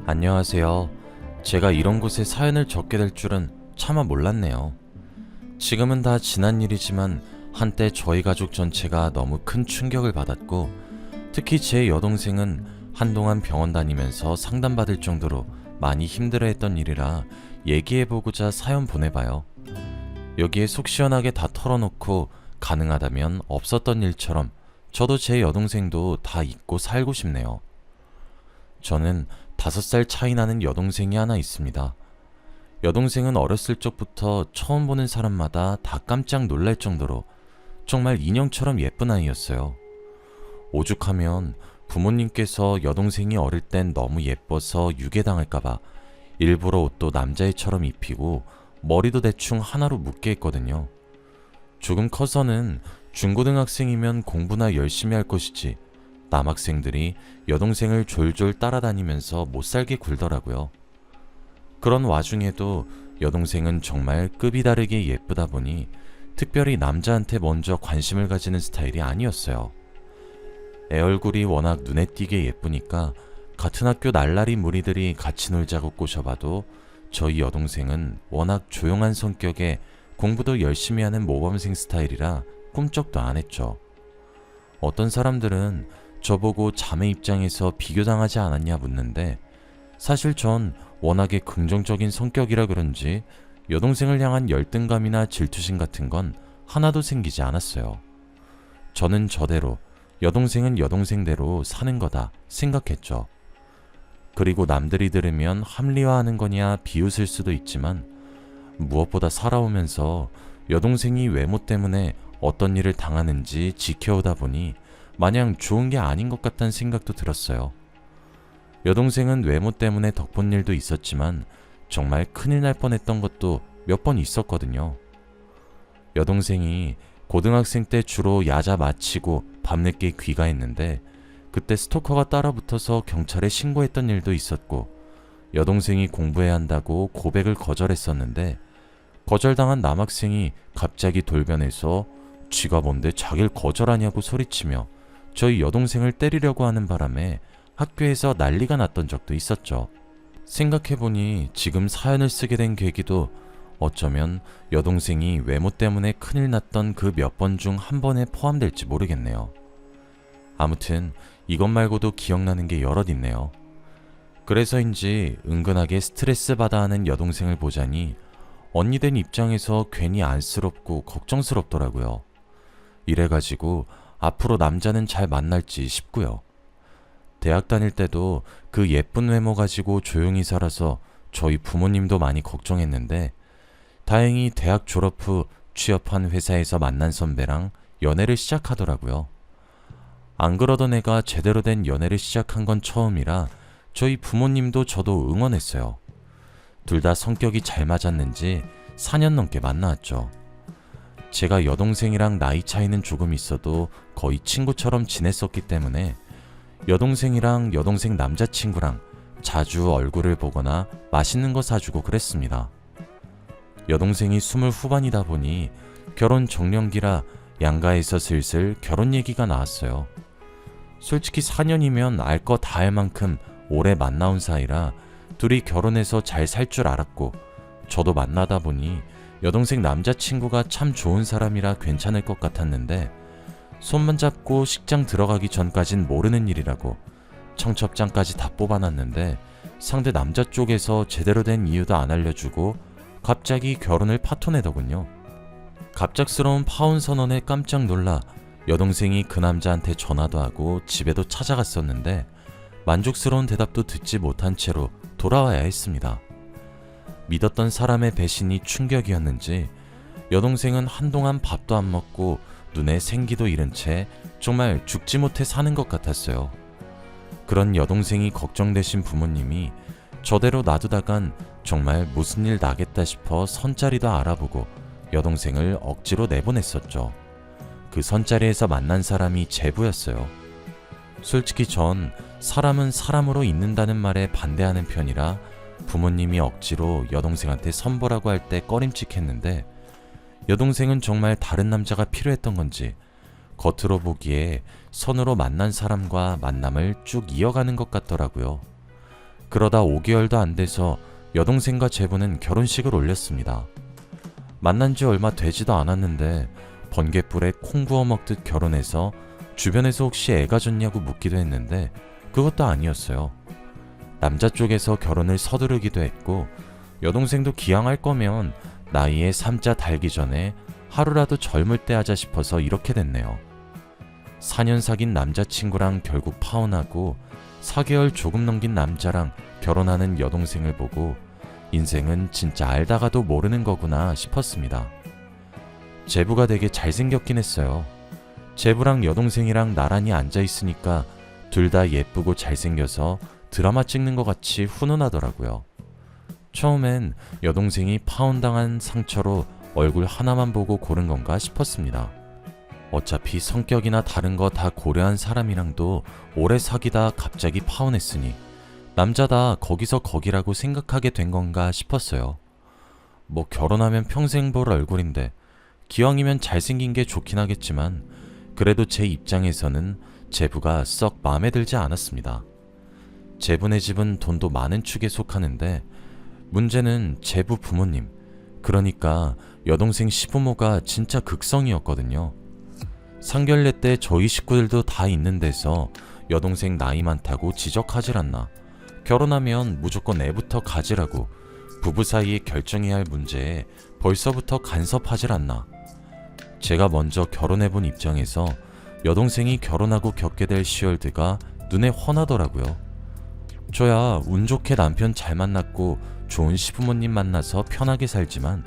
안녕하세요. 제가 이런 곳에 사연을 적게 될 줄은 차마 몰랐네요. 지금은 다 지난 일이지만 한때 저희 가족 전체가 너무 큰 충격을 받았고, 특히 제 여동생은 한동안 병원 다니면서 상담받을 정도로 많이 힘들어했던 일이라 얘기해보고자 사연 보내봐요. 여기에 속 시원하게 다 털어놓고 가능하다면 없었던 일처럼 저도 제 여동생도 다 잊고 살고 싶네요. 저는 5살 차이 나는 여동생이 하나 있습니다. 여동생은 어렸을 적부터 처음 보는 사람마다 다 깜짝 놀랄 정도로 정말 인형처럼 예쁜 아이였어요. 오죽하면 부모님께서 여동생이 어릴 땐 너무 예뻐서 유괴당할까봐 일부러 옷도 남자애처럼 입히고 머리도 대충 하나로 묶게 했거든요. 조금 커서는 중고등학생이면 공부나 열심히 할 것이지 남학생들이 여동생을 졸졸 따라다니면서 못살게 굴더라고요. 그런 와중에도 여동생은 정말 급이 다르게 예쁘다 보니 특별히 남자한테 먼저 관심을 가지는 스타일이 아니었어요. 애 얼굴이 워낙 눈에 띄게 예쁘니까 같은 학교 날라리 무리들이 같이 놀자고 꼬셔봐도 저희 여동생은 워낙 조용한 성격에 공부도 열심히 하는 모범생 스타일이라 꿈쩍도 안 했죠. 어떤 사람들은 저보고 자매 입장에서 비교당하지 않았냐 묻는데, 사실 전 워낙에 긍정적인 성격이라 그런지 여동생을 향한 열등감이나 질투심 같은 건 하나도 생기지 않았어요. 저는 저대로, 여동생은 여동생대로 사는 거다 생각했죠. 그리고 남들이 들으면 합리화하는 거냐 비웃을 수도 있지만, 무엇보다 살아오면서 여동생이 외모 때문에 어떤 일을 당하는지 지켜오다 보니 마냥 좋은 게 아닌 것 같다는 생각도 들었어요. 여동생은 외모 때문에 덕본 일도 있었지만 정말 큰일 날 뻔했던 것도 몇 번 있었거든요. 여동생이 고등학생 때 주로 야자 마치고 밤늦게 귀가했는데, 그때 스토커가 따라붙어서 경찰에 신고했던 일도 있었고, 여동생이 공부해야 한다고 고백을 거절했었는데 거절당한 남학생이 갑자기 돌변해서 지가 뭔데 자길 거절하냐고 소리치며 저희 여동생을 때리려고 하는 바람에 학교에서 난리가 났던 적도 있었죠. 생각해보니 지금 사연을 쓰게 된 계기도 어쩌면 여동생이 외모 때문에 큰일 났던 그 몇 번 중 한 번에 포함될지 모르겠네요. 아무튼 이것 말고도 기억나는 게 여럿 있네요. 그래서인지 은근하게 스트레스 받아 하는 여동생을 보자니 언니 된 입장에서 괜히 안쓰럽고 걱정스럽더라고요. 이래가지고 앞으로 남자는 잘 만날지 싶고요. 대학 다닐 때도 그 예쁜 외모 가지고 조용히 살아서 저희 부모님도 많이 걱정했는데, 다행히 대학 졸업 후 취업한 회사에서 만난 선배랑 연애를 시작하더라고요. 안 그러던 애가 제대로 된 연애를 시작한 건 처음이라 저희 부모님도 저도 응원했어요. 둘 다 성격이 잘 맞았는지 4년 넘게 만나왔죠. 제가 여동생이랑 나이 차이는 조금 있어도 거의 친구처럼 지냈었기 때문에 여동생이랑 여동생 남자친구랑 자주 얼굴을 보거나 맛있는 거 사주고 그랬습니다. 여동생이 20 후반이다 보니 결혼 정년기라 양가에서 슬슬 결혼 얘기가 나왔어요. 솔직히 4년이면 알 거 다 할 만큼 오래 만나온 사이라 둘이 결혼해서 잘 살 줄 알았고, 저도 만나다 보니 여동생 남자친구가 참 좋은 사람이라 괜찮을 것 같았는데, 손만 잡고 식장 들어가기 전까진 모르는 일이라고 청첩장까지 다 뽑아놨는데 상대 남자 쪽에서 제대로 된 이유도 안 알려주고 갑자기 결혼을 파토내더군요. 갑작스러운 파혼 선언에 깜짝 놀라 여동생이 그 남자한테 전화도 하고 집에도 찾아갔었는데 만족스러운 대답도 듣지 못한 채로 돌아와야 했습니다. 믿었던 사람의 배신이 충격이었는지 여동생은 한동안 밥도 안 먹고 눈에 생기도 잃은 채 정말 죽지 못해 사는 것 같았어요. 그런 여동생이 걱정되신 부모님이 저대로 놔두다간 정말 무슨 일 나겠다 싶어 선자리도 알아보고 여동생을 억지로 내보냈었죠. 그 선자리에서 만난 사람이 제부였어요. 솔직히 전 사람은 사람으로 있는다는 말에 반대하는 편이라 부모님이 억지로 여동생한테 선보라고 할 때 꺼림칙했는데, 여동생은 정말 다른 남자가 필요했던 건지 겉으로 보기에 선으로 만난 사람과 만남을 쭉 이어가는 것 같더라고요. 그러다 5개월도 안 돼서 여동생과 제부는 결혼식을 올렸습니다. 만난 지 얼마 되지도 않았는데 번갯불에 콩 구워 먹듯 결혼해서 주변에서 혹시 애가 졌냐고 묻기도 했는데 그것도 아니었어요. 남자 쪽에서 결혼을 서두르기도 했고 여동생도 기왕 할 거면 나이에 3자 달기 전에 하루라도 젊을 때 하자 싶어서 이렇게 됐네요. 4년 사귄 남자친구랑 결국 파혼하고 4개월 조금 넘긴 남자랑 결혼하는 여동생을 보고 인생은 진짜 알다가도 모르는 거구나 싶었습니다. 제부가 되게 잘생겼긴 했어요. 제부랑 여동생이랑 나란히 앉아있으니까 둘 다 예쁘고 잘생겨서 드라마 찍는 것 같이 훈훈하더라고요. 처음엔 여동생이 파혼당한 상처로 얼굴 하나만 보고 고른 건가 싶었습니다. 어차피 성격이나 다른 거 다 고려한 사람이랑도 오래 사귀다 갑자기 파혼했으니 남자다 거기서 거기라고 생각하게 된 건가 싶었어요. 뭐 결혼하면 평생 볼 얼굴인데 기왕이면 잘생긴 게 좋긴 하겠지만 그래도 제 입장에서는 제부가 썩 마음에 들지 않았습니다. 제부네 집은 돈도 많은 축에 속하는데 문제는 제부 부모님, 그러니까 여동생 시부모가 진짜 극성이었거든요. 상견례 때 저희 식구들도 다 있는 데서 여동생 나이 많다고 지적하질 않나, 결혼하면 무조건 애부터 가지라고, 부부 사이에 결정해야 할 문제에 벌써부터 간섭하질 않나. 제가 먼저 결혼해본 입장에서 여동생이 결혼하고 겪게 될 시월드가 눈에 훤하더라고요. 저야 운 좋게 남편 잘 만났고 좋은 시부모님 만나서 편하게 살지만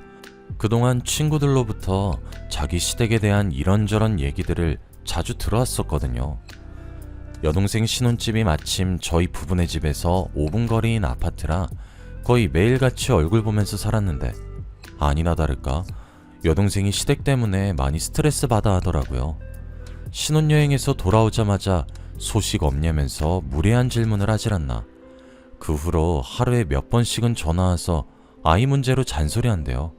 그동안 친구들로부터 자기 시댁에 대한 이런저런 얘기들을 자주 들어왔었거든요. 여동생 신혼집이 마침 저희 부부네 집에서 5분 거리인 아파트라 거의 매일같이 얼굴 보면서 살았는데 아니나 다를까 여동생이 시댁 때문에 많이 스트레스 받아 하더라고요. 신혼여행에서 돌아오자마자 소식 없냐면서 무례한 질문을 하질 않나. 그 후로 하루에 몇 번씩은 전화와서 아이 문제로 잔소리한대요.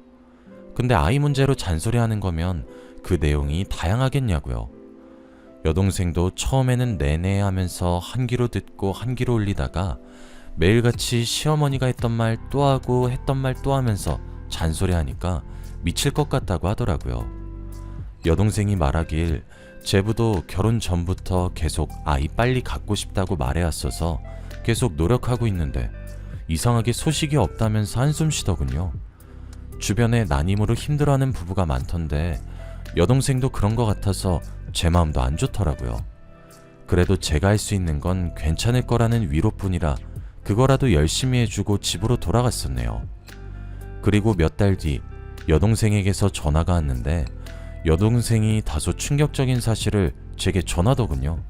근데 아이 문제로 잔소리하는 거면 그 내용이 다양하겠냐고요. 여동생도 처음에는 내내 하면서 한 귀로 듣고 한 귀로 올리다가 매일같이 시어머니가 했던 말 또 하고 했던 말 또 하면서 잔소리하니까 미칠 것 같다고 하더라고요. 여동생이 말하길 제부도 결혼 전부터 계속 아이 빨리 갖고 싶다고 말해왔어서 계속 노력하고 있는데 이상하게 소식이 없다면서 한숨 쉬더군요. 주변에 난임으로 힘들어하는 부부가 많던데 여동생도 그런 것 같아서 제 마음도 안 좋더라고요. 그래도 제가 할 수 있는 건 괜찮을 거라는 위로뿐이라 그거라도 열심히 해주고 집으로 돌아갔었네요. 그리고 몇 달 뒤 여동생에게서 전화가 왔는데 여동생이 다소 충격적인 사실을 제게 전하더군요.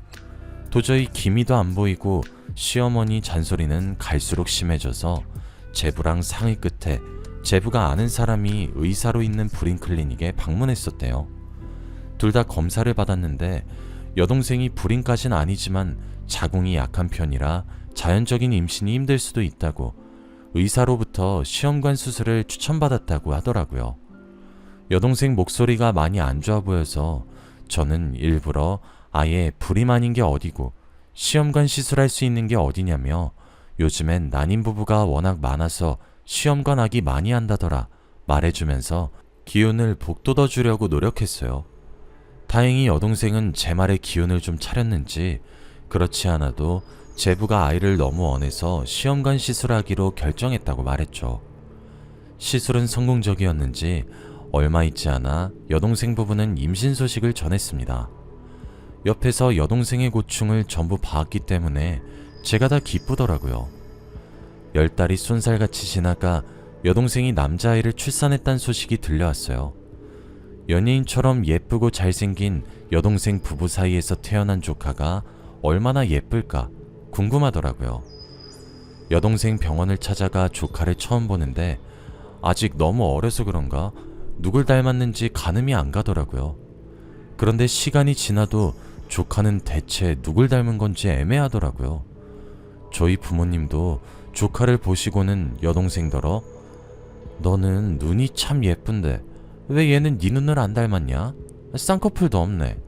도저히 기미도 안 보이고 시어머니 잔소리는 갈수록 심해져서 제부랑 상의 끝에 제부가 아는 사람이 의사로 있는 불임클리닉에 방문했었대요. 둘 다 검사를 받았는데 여동생이 불임까진 아니지만 자궁이 약한 편이라 자연적인 임신이 힘들 수도 있다고 의사로부터 시험관 수술을 추천받았다고 하더라고요. 여동생 목소리가 많이 안 좋아 보여서 저는 일부러 아예 불임 아닌 게 어디고 시험관 시술할 수 있는 게 어디냐며 요즘엔 난임 부부가 워낙 많아서 시험관 하기 많이 한다더라 말해주면서 기운을 북돋워 주려고 노력했어요. 다행히 여동생은 제 말에 기운을 좀 차렸는지 그렇지 않아도 제부가 아이를 너무 원해서 시험관 시술하기로 결정했다고 말했죠. 시술은 성공적이었는지 얼마 있지 않아 여동생 부부는 임신 소식을 전했습니다. 옆에서 여동생의 고충을 전부 봐왔기 때문에 제가 다 기쁘더라고요. 10달이 쏜살같이 지나가 여동생이 남자아이를 출산했다는 소식이 들려왔어요. 연예인처럼 예쁘고 잘생긴 여동생 부부 사이에서 태어난 조카가 얼마나 예쁠까 궁금하더라고요. 여동생 병원을 찾아가 조카를 처음 보는데 아직 너무 어려서 그런가 누굴 닮았는지 가늠이 안 가더라고요. 그런데 시간이 지나도 조카는 대체 누굴 닮은 건지 애매하더라고요. 저희 부모님도 조카를 보시고는 여동생더러 너는 눈이 참 예쁜데 왜 얘는 네 눈을 안 닮았냐? 쌍꺼풀도 없네.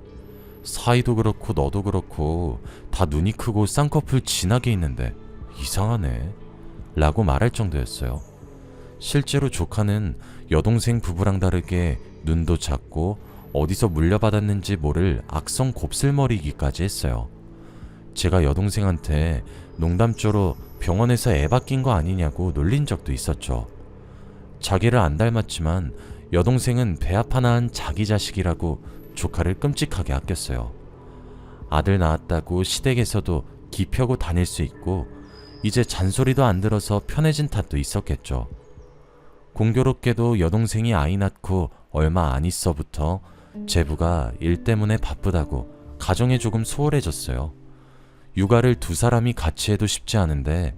사이도 그렇고 너도 그렇고 다 눈이 크고 쌍꺼풀 진하게 있는데 이상하네 라고 말할 정도였어요. 실제로 조카는 여동생 부부랑 다르게 눈도 작고 어디서 물려받았는지 모를 악성 곱슬머리이기까지 했어요. 제가 여동생한테 농담조로 병원에서 애 바뀐 거 아니냐고 놀린 적도 있었죠. 자기를 안 닮았지만 여동생은 배합 하나 한 자기 자식이라고 조카를 끔찍하게 아꼈어요. 아들 낳았다고 시댁에서도 기펴고 다닐 수 있고 이제 잔소리도 안 들어서 편해진 탓도 있었겠죠. 공교롭게도 여동생이 아이 낳고 얼마 안 있어부터 제부가 일 때문에 바쁘다고 가정에 조금 소홀해졌어요. 육아를 두 사람이 같이 해도 쉽지 않은데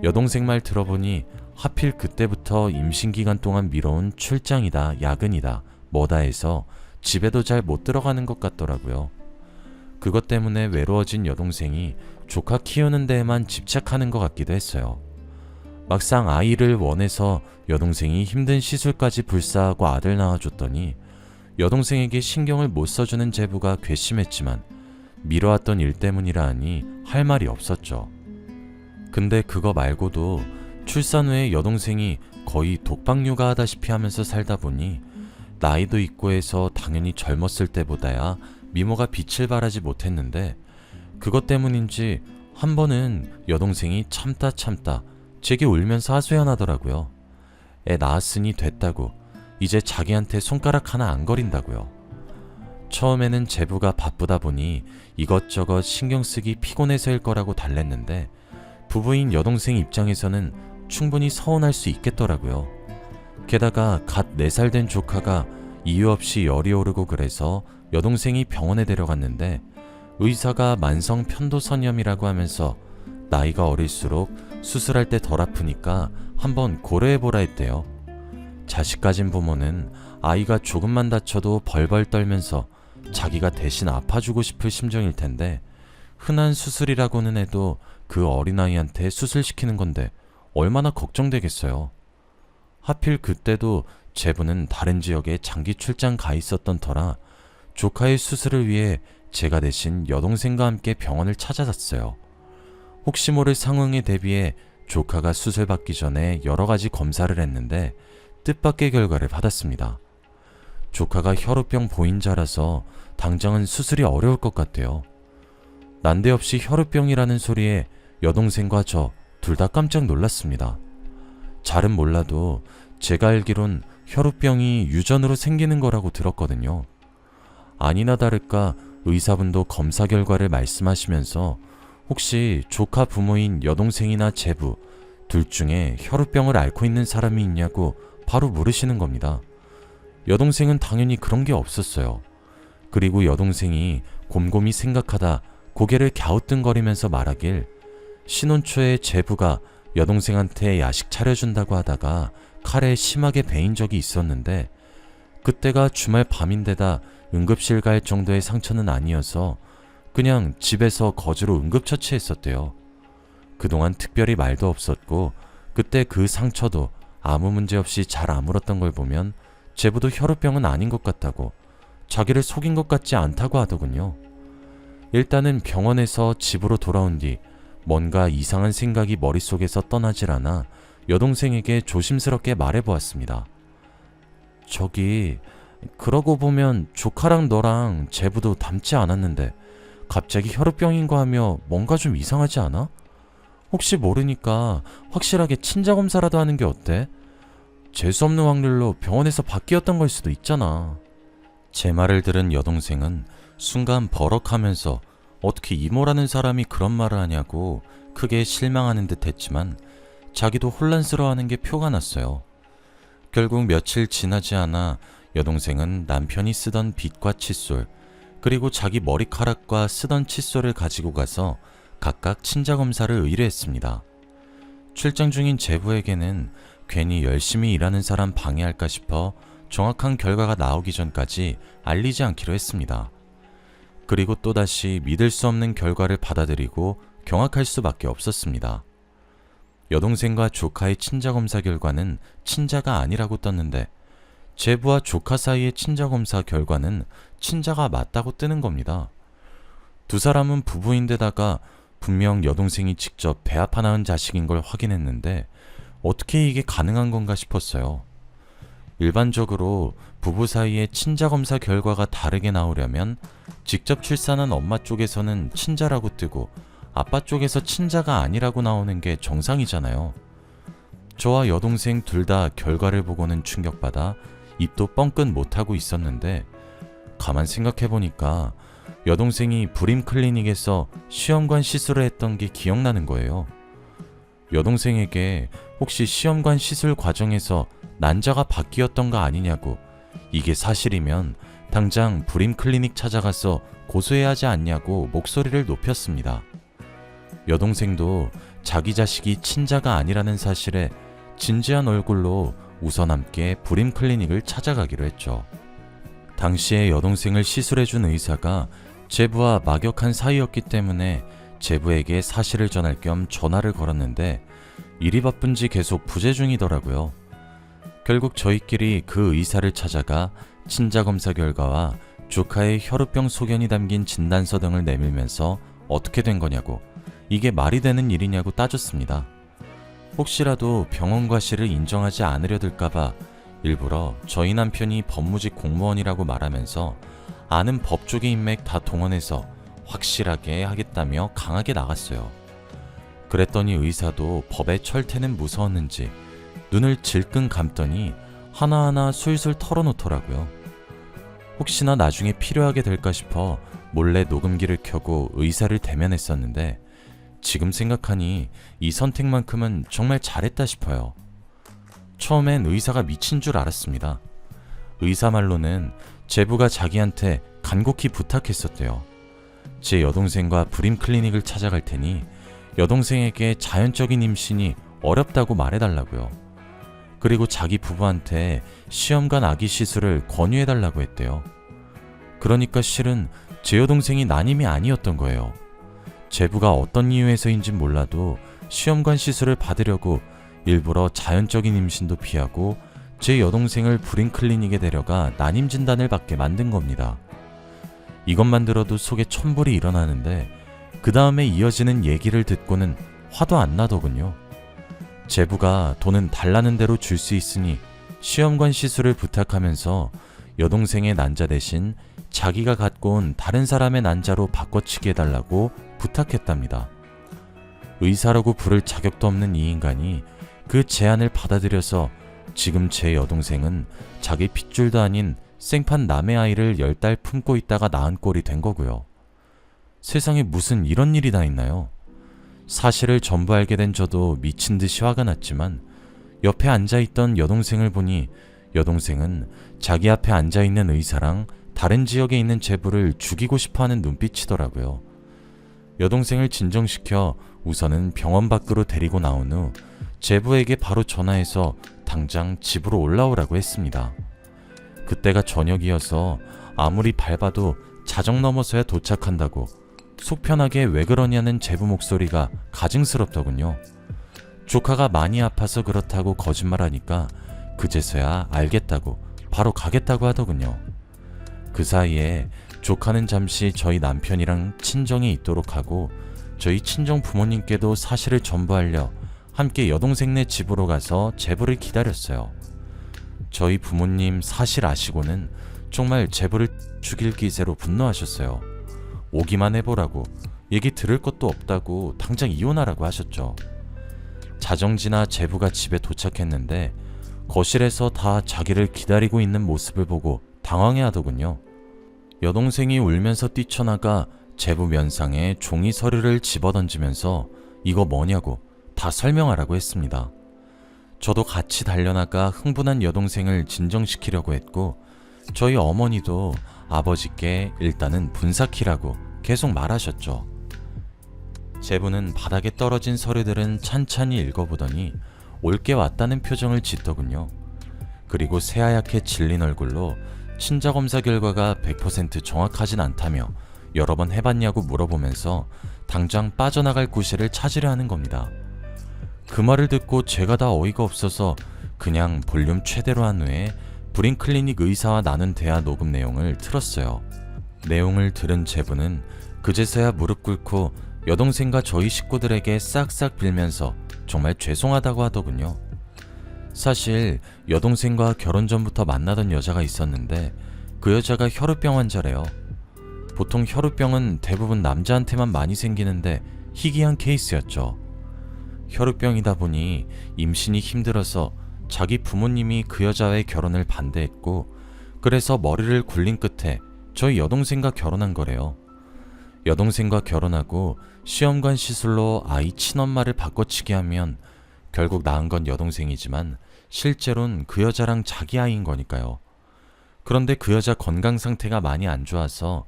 여동생 말 들어보니 하필 그때부터 임신기간 동안 미뤄온 출장이다, 야근이다, 뭐다 해서 집에도 잘 못 들어가는 것 같더라고요. 그것 때문에 외로워진 여동생이 조카 키우는 데에만 집착하는 것 같기도 했어요. 막상 아이를 원해서 여동생이 힘든 시술까지 불사하고 아들 낳아줬더니 여동생에게 신경을 못 써주는 제부가 괘씸했지만 미뤄왔던 일 때문이라 하니 할 말이 없었죠. 근데 그거 말고도 출산 후에 여동생이 거의 독박 육아하다시피 하면서 살다 보니 나이도 있고 해서 당연히 젊었을 때보다야 미모가 빛을 발하지 못했는데 그것 때문인지 한 번은 여동생이 참다 제게 울면서 하소연하더라고요. 애 낳았으니 됐다고 이제 자기한테 손가락 하나 안 거린다고요. 처음에는 제부가 바쁘다 보니 이것저것 신경 쓰기 피곤해서일 거라고 달랬는데 부부인 여동생 입장에서는 충분히 서운할 수 있겠더라고요. 게다가 갓 4살 된 조카가 이유 없이 열이 오르고 그래서 여동생이 병원에 데려갔는데 의사가 만성 편도선염이라고 하면서 나이가 어릴수록 수술할 때 덜 아프니까 한번 고려해보라 했대요. 자식 가진 부모는 아이가 조금만 다쳐도 벌벌 떨면서 자기가 대신 아파주고 싶을 심정일 텐데 흔한 수술이라고는 해도 그 어린아이한테 수술시키는 건데 얼마나 걱정되겠어요. 하필 그때도 제부는 다른 지역에 장기 출장 가 있었던 터라 조카의 수술을 위해 제가 대신 여동생과 함께 병원을 찾아갔어요. 혹시 모를 상황에 대비해 조카가 수술 받기 전에 여러 가지 검사를 했는데 뜻밖의 결과를 받았습니다. 조카가 혈우병 보인자라서 당장은 수술이 어려울 것 같대요. 난데없이 혈우병이라는 소리에 여동생과 저 둘 다 깜짝 놀랐습니다. 잘은 몰라도 제가 알기론 혈우병이 유전으로 생기는 거라고 들었거든요. 아니나 다를까 의사분도 검사 결과를 말씀하시면서 혹시 조카 부모인 여동생이나 제부 둘 중에 혈우병을 앓고 있는 사람이 있냐고 바로 물으시는 겁니다. 여동생은 당연히 그런 게 없었어요. 그리고 여동생이 곰곰이 생각하다 고개를 갸우뚱거리면서 말하길 신혼 초에 제부가 여동생한테 야식 차려준다고 하다가 칼에 심하게 베인 적이 있었는데 그때가 주말 밤인데다 응급실 갈 정도의 상처는 아니어서 그냥 집에서 거주로 응급처치했었대요. 그동안 특별히 말도 없었고 그때 그 상처도 아무 문제 없이 잘 아물었던 걸 보면 제부도 혈우병은 아닌 것 같다고 자기를 속인 것 같지 않다고 하더군요. 일단은 병원에서 집으로 돌아온 뒤 뭔가 이상한 생각이 머릿속에서 떠나질 않아 여동생에게 조심스럽게 말해보았습니다. 저기 그러고 보면 조카랑 너랑 제부도 닮지 않았는데 갑자기 혈우병인 거 하며 뭔가 좀 이상하지 않아? 혹시 모르니까 확실하게 친자검사라도 하는 게 어때? 재수없는 확률로 병원에서 바뀌었던 걸 수도 있잖아. 제 말을 들은 여동생은 순간 버럭하면서 어떻게 이모라는 사람이 그런 말을 하냐고 크게 실망하는 듯 했지만 자기도 혼란스러워하는 게 표가 났어요. 결국 며칠 지나지 않아 여동생은 남편이 쓰던 빗과 칫솔 그리고 자기 머리카락과 쓰던 칫솔을 가지고 가서 각각 친자검사를 의뢰했습니다. 출장 중인 제부에게는 괜히 열심히 일하는 사람 방해할까 싶어 정확한 결과가 나오기 전까지 알리지 않기로 했습니다. 그리고 또다시 믿을 수 없는 결과를 받아들이고 경악할 수밖에 없었습니다. 여동생과 조카의 친자검사 결과는 친자가 아니라고 떴는데 제부와 조카 사이의 친자검사 결과는 친자가 맞다고 뜨는 겁니다. 두 사람은 부부인데다가 분명 여동생이 직접 배 아파 낳은 자식인 걸 확인했는데 어떻게 이게 가능한 건가 싶었어요. 일반적으로 부부 사이에 친자 검사 결과가 다르게 나오려면 직접 출산한 엄마 쪽에서는 친자라고 뜨고 아빠 쪽에서 친자가 아니라고 나오는 게 정상이잖아요. 저와 여동생 둘 다 결과를 보고는 충격받아 입도 뻥끗 못하고 있었는데 가만 생각해보니까 여동생이 불임 클리닉에서 시험관 시술을 했던 게 기억나는 거예요. 여동생에게 혹시 시험관 시술 과정에서 난자가 바뀌었던 거 아니냐고, 이게 사실이면 당장 불임 클리닉 찾아가서 고소해야 하지 않냐고 목소리를 높였습니다. 여동생도 자기 자식이 친자가 아니라는 사실에 진지한 얼굴로 우선 함께 불임 클리닉을 찾아가기로 했죠. 당시에 여동생을 시술해준 의사가 제부와 막역한 사이였기 때문에 제부에게 사실을 전할 겸 전화를 걸었는데 일이 바쁜지 계속 부재 중이더라고요. 결국 저희끼리 그 의사를 찾아가 친자 검사 결과와 조카의 혈우병 소견이 담긴 진단서 등을 내밀면서 어떻게 된 거냐고, 이게 말이 되는 일이냐고 따졌습니다. 혹시라도 병원 과실을 인정하지 않으려 들까봐 일부러 저희 남편이 법무직 공무원이라고 말하면서 아는 법 쪽의 인맥 다 동원해서 확실하게 하겠다며 강하게 나갔어요. 그랬더니 의사도 법의 철퇴는 무서웠는지 눈을 질끈 감더니 하나하나 술술 털어놓더라고요. 혹시나 나중에 필요하게 될까 싶어 몰래 녹음기를 켜고 의사를 대면했었는데 지금 생각하니 이 선택만큼은 정말 잘했다 싶어요. 처음엔 의사가 미친 줄 알았습니다. 의사 말로는 제부가 자기한테 간곡히 부탁했었대요. 제 여동생과 불임 클리닉을 찾아갈 테니 여동생에게 자연적인 임신이 어렵다고 말해달라고요. 그리고 자기 부부한테 시험관 아기 시술을 권유해달라고 했대요. 그러니까 실은 제 여동생이 난임이 아니었던 거예요. 제부가 어떤 이유에서인진 몰라도 시험관 시술을 받으려고 일부러 자연적인 임신도 피하고 제 여동생을 불임 클리닉에 데려가 난임 진단을 받게 만든 겁니다. 이것만 들어도 속에 천불이 일어나는데 그 다음에 이어지는 얘기를 듣고는 화도 안 나더군요. 제부가 돈은 달라는 대로 줄 수 있으니 시험관 시술을 부탁하면서 여동생의 난자 대신 자기가 갖고 온 다른 사람의 난자로 바꿔치기 해달라고 부탁했답니다. 의사라고 부를 자격도 없는 이 인간이 그 제안을 받아들여서 지금 제 여동생은 자기 핏줄도 아닌 생판 남의 아이를 10달 품고 있다가 낳은 꼴이 된 거고요. 세상에 무슨 이런 일이 다 있나요? 사실을 전부 알게 된 저도 미친 듯이 화가 났지만 옆에 앉아있던 여동생을 보니 여동생은 자기 앞에 앉아있는 의사랑 다른 지역에 있는 제부를 죽이고 싶어하는 눈빛이더라고요. 여동생을 진정시켜 우선은 병원 밖으로 데리고 나온 후 제부에게 바로 전화해서 당장 집으로 올라오라고 했습니다. 그때가 저녁이어서 아무리 밟아도 자정 넘어서야 도착한다고 속 편하게 왜 그러냐는 제부 목소리가 가증스럽더군요. 조카가 많이 아파서 그렇다고 거짓말하니까 그제서야 알겠다고 바로 가겠다고 하더군요. 그 사이에 조카는 잠시 저희 남편이랑 친정에 있도록 하고 저희 친정 부모님께도 사실을 전부하려 함께 여동생네 집으로 가서 제부를 기다렸어요. 저희 부모님 사실 아시고는 정말 제부를 죽일 기세로 분노하셨어요. 오기만 해보라고, 얘기 들을 것도 없다고 당장 이혼하라고 하셨죠. 자정지나 제부가 집에 도착했는데 거실에서 다 자기를 기다리고 있는 모습을 보고 당황해하더군요. 여동생이 울면서 뛰쳐나가 제부 면상에 종이 서류를 집어던지면서 이거 뭐냐고 다 설명하라고 했습니다. 저도 같이 달려나가 흥분한 여동생을 진정시키려고 했고 저희 어머니도 아버지께 일단은 분사키라고 계속 말하셨죠. 제부는 바닥에 떨어진 서류들은 찬찬히 읽어보더니 옳게 왔다는 표정을 짓더군요. 그리고 새하얗게 질린 얼굴로 친자검사 결과가 100% 정확하진 않다며 여러 번 해봤냐고 물어보면서 당장 빠져나갈 구실을 찾으려 하는 겁니다. 그 말을 듣고 제가 다 어이가 없어서 그냥 볼륨 최대로 한 후에 불임 클리닉 의사와 나눈 대화 녹음 내용을 틀었어요. 내용을 들은 제부는 그제서야 무릎 꿇고 여동생과 저희 식구들에게 싹싹 빌면서 정말 죄송하다고 하더군요. 사실 여동생과 결혼 전부터 만나던 여자가 있었는데 그 여자가 혈우병 환자래요. 보통 혈우병은 대부분 남자한테만 많이 생기는데 희귀한 케이스였죠. 혈우병이다 보니 임신이 힘들어서 자기 부모님이 그 여자와의 결혼을 반대했고, 그래서 머리를 굴린 끝에 저희 여동생과 결혼한 거래요. 여동생과 결혼하고 시험관 시술로 아이 친엄마를 바꿔치기 하면 결국 낳은 건 여동생이지만 실제로는 그 여자랑 자기 아이인 거니까요. 그런데 그 여자 건강 상태가 많이 안 좋아서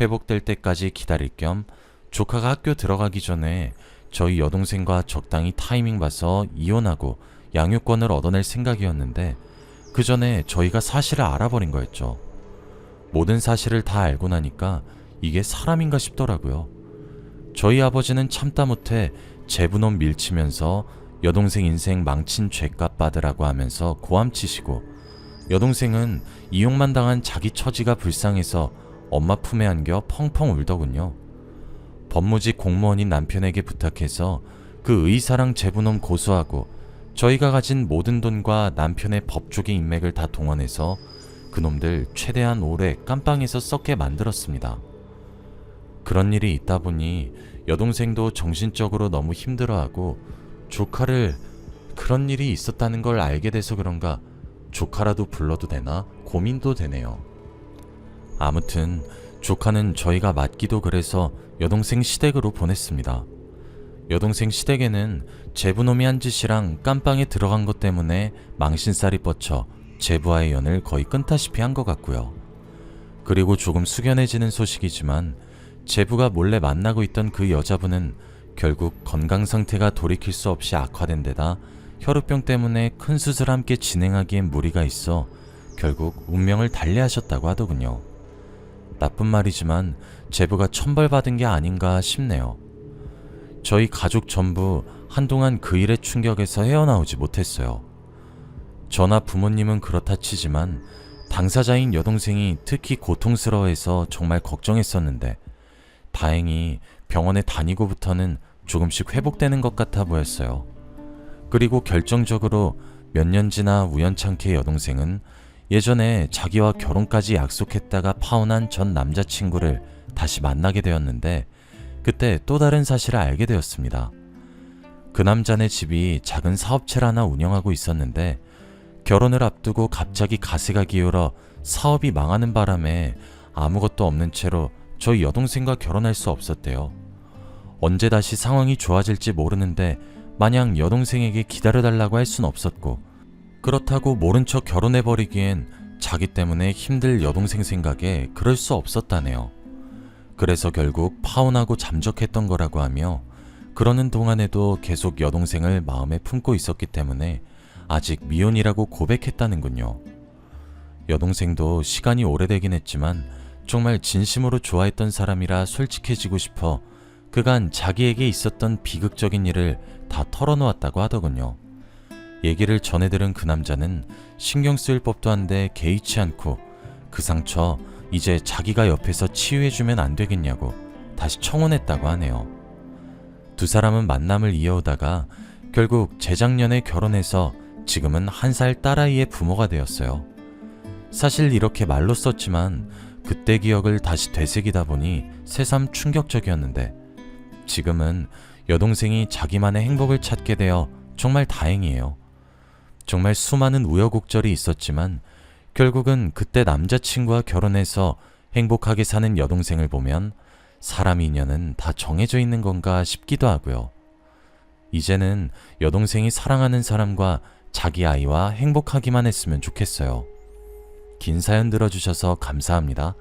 회복될 때까지 기다릴 겸 조카가 학교 들어가기 전에 저희 여동생과 적당히 타이밍 봐서 이혼하고 양육권을 얻어낼 생각이었는데, 그 전에 저희가 사실을 알아버린 거였죠. 모든 사실을 다 알고 나니까 이게 사람인가 싶더라고요. 저희 아버지는 참다 못해 제부놈 밀치면서 여동생 인생 망친 죄값 받으라고 하면서 고함치시고, 여동생은 이용만 당한 자기 처지가 불쌍해서 엄마 품에 안겨 펑펑 울더군요. 법무직 공무원인 남편에게 부탁해서 그 의사랑 제부놈 고소하고 저희가 가진 모든 돈과 남편의 법조계 인맥을 다 동원해서 그놈들 최대한 오래 깜빵에서 썩게 만들었습니다. 그런 일이 있다 보니 여동생도 정신적으로 너무 힘들어하고, 조카를 그런 일이 있었다는 걸 알게 돼서 그런가 조카라도 불러도 되나 고민도 되네요. 아무튼 조카는 저희가 맞기도 그래서 여동생 시댁으로 보냈습니다. 여동생 시댁에는 제부놈이 한 짓이랑 깜빵에 들어간 것 때문에 망신살이 뻗쳐 제부와의 연을 거의 끊다시피 한 것 같고요. 그리고 조금 숙연해지는 소식이지만 제부가 몰래 만나고 있던 그 여자분은 결국 건강 상태가 돌이킬 수 없이 악화된 데다 혈우병 때문에 큰 수술을 함께 진행하기엔 무리가 있어 결국 운명을 달리하셨다고 하더군요. 나쁜 말이지만 제부가 천벌받은 게 아닌가 싶네요. 저희 가족 전부 한동안 그 일의 충격에서 헤어나오지 못했어요. 저나 부모님은 그렇다 치지만 당사자인 여동생이 특히 고통스러워해서 정말 걱정했었는데, 다행히 병원에 다니고부터는 조금씩 회복되는 것 같아 보였어요. 그리고 결정적으로 몇 년 지나 우연찮게 여동생은 예전에 자기와 결혼까지 약속했다가 파혼한 전 남자친구를 다시 만나게 되었는데, 그때 또 다른 사실을 알게 되었습니다. 그 남자네 집이 작은 사업체를 하나 운영하고 있었는데 결혼을 앞두고 갑자기 가세가 기울어 사업이 망하는 바람에 아무것도 없는 채로 저희 여동생과 결혼할 수 없었대요. 언제 다시 상황이 좋아질지 모르는데 마냥 여동생에게 기다려달라고 할 순 없었고, 그렇다고 모른 척 결혼해버리기엔 자기 때문에 힘들 여동생 생각에 그럴 수 없었다네요. 그래서 결국 파혼하고 잠적했던 거라고 하며, 그러는 동안에도 계속 여동생을 마음에 품고 있었기 때문에 아직 미혼이라고 고백했다는군요. 여동생도 시간이 오래되긴 했지만 정말 진심으로 좋아했던 사람이라 솔직해지고 싶어 그간 자기에게 있었던 비극적인 일을 다 털어놓았다고 하더군요. 얘기를 전해 들은 그 남자는 신경 쓰일 법도 한데 개의치 않고 그 상처 이제 자기가 옆에서 치유해주면 안 되겠냐고 다시 청혼했다고 하네요. 두 사람은 만남을 이어오다가 결국 재작년에 결혼해서 지금은 1살 딸아이의 부모가 되었어요. 사실 이렇게 말로 썼지만 그때 기억을 다시 되새기다 보니 새삼 충격적이었는데, 지금은 여동생이 자기만의 행복을 찾게 되어 정말 다행이에요. 정말 수많은 우여곡절이 있었지만 결국은 그때 남자친구와 결혼해서 행복하게 사는 여동생을 보면 사람 인연은 다 정해져 있는 건가 싶기도 하고요. 이제는 여동생이 사랑하는 사람과 자기 아이와 행복하기만 했으면 좋겠어요. 긴 사연 들어주셔서 감사합니다.